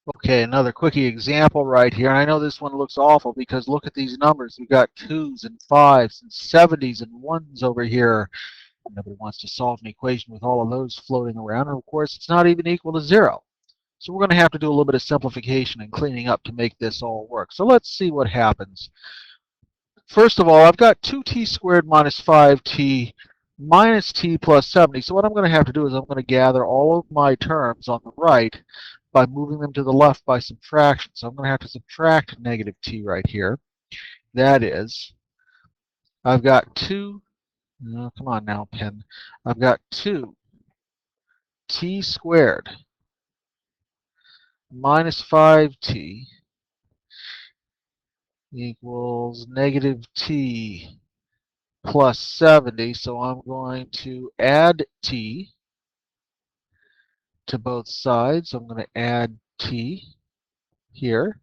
Okay, another quickie example right here. And I know this one looks awful because look at these numbers. We've got 2s and 5s and 70s and 1s over here. Nobody wants to solve an equation with all of those floating around. And of course, it's not even equal to 0. So we're going to have to do a little bit of simplification and cleaning up to make this all work. So let's see what happens. First of all, I've got 2t squared minus 5t minus t plus 70. So what I'm going to have to do is I'm going to gather all of my terms on the right by moving them to the left by subtraction. So I'm going to have to subtract negative t right here. That is, I've got 2, oh, come on now, pen. I've got 2t squared minus 5t equals negative t plus 70. So I'm going to add t to both sides. So I'm going to add t here.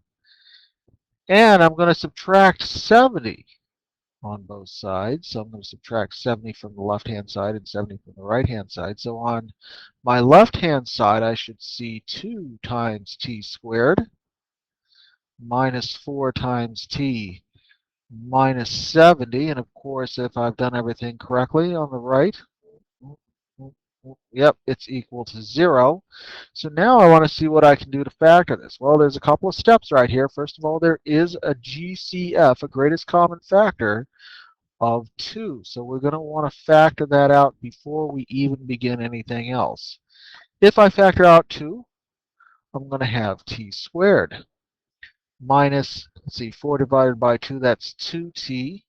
And I'm going to subtract 70 on both sides. So I'm going to subtract 70 from the left-hand side and 70 from the right-hand side. So on my left-hand side, I should see 2 times t squared minus 4 times t minus 70. And of course, if I've done everything correctly on the right, yep, it's equal to 0. So now I want to see what I can do to factor this. Well, there's a couple of steps right here. First of all, there is a GCF, a greatest common factor, of 2. So we're going to want to factor that out before we even begin anything else. If I factor out 2, I'm going to have t squared minus, let's see, 4 divided by 2, that's 2t,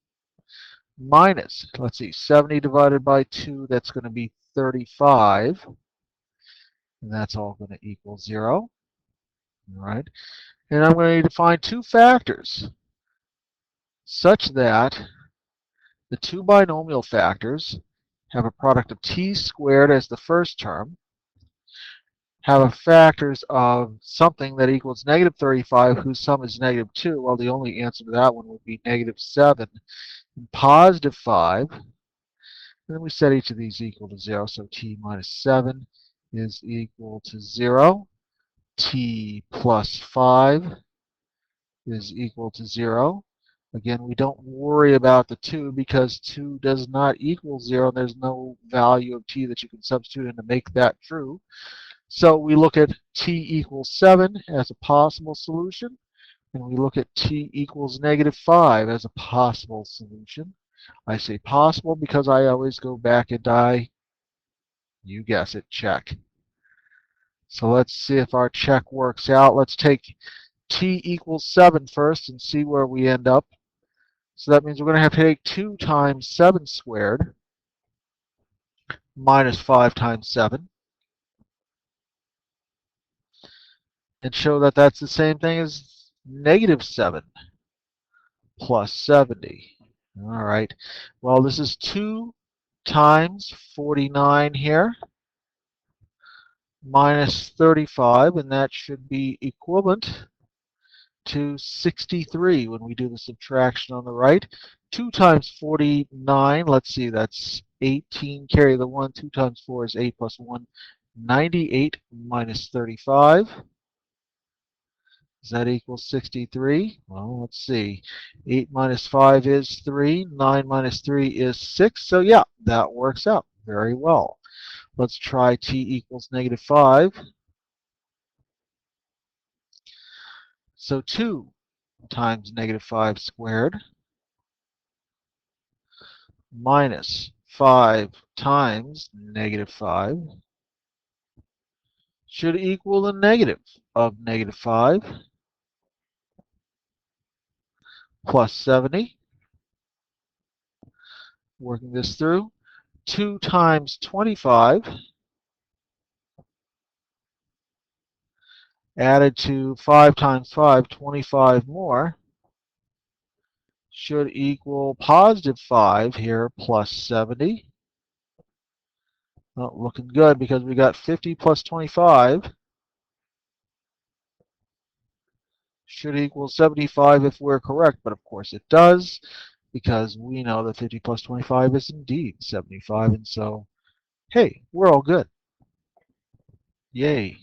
minus, let's see, 70 divided by 2, that's going to be 35. And that's all going to equal 0. All right. And I'm going to need to find two factors such that the two binomial factors have a product of t squared as the first term, have a factors of something that equals negative 35 whose sum is negative 2. Well, the only answer to that one would be negative 7 and positive 5. And then we set each of these equal to 0. So t minus 7 is equal to 0. T plus 5 is equal to 0. Again, we don't worry about the 2 because 2 does not equal 0. There's no value of t that you can substitute in to make that true. So we look at t equals 7 as a possible solution, and we look at t equals negative 5 as a possible solution. I say possible because I always go back and you guess it, check. So let's see if our check works out. Let's take t equals 7 first and see where we end up. So that means we're going to have to take 2 times 7 squared minus 5 times 7 and show that that's the same thing as negative 7 plus 70. All right. Well, this is 2 times 49 here minus 35, and that should be equivalent to 63 when we do the subtraction on the right. 2 times 49, let's see, that's 18. Carry the 1. 2 times 4 is 8 plus 1, 98 minus 35. Does that equal 63? Well, let's see. 8 minus 5 is 3. 9 minus 3 is 6. So yeah, that works out very well. Let's try t equals negative 5. So 2 times negative 5 squared minus 5 times negative 5 should equal the negative of negative 5 plus 70. Working this through, 2 times 25 added to 5 times 5, 25 more, should equal positive 5 here plus 70. Well, looking good because we got 50 plus 25 should equal 75 if we're correct, but of course it does because we know that 50 plus 25 is indeed 75, and so, hey, we're all good. Yay.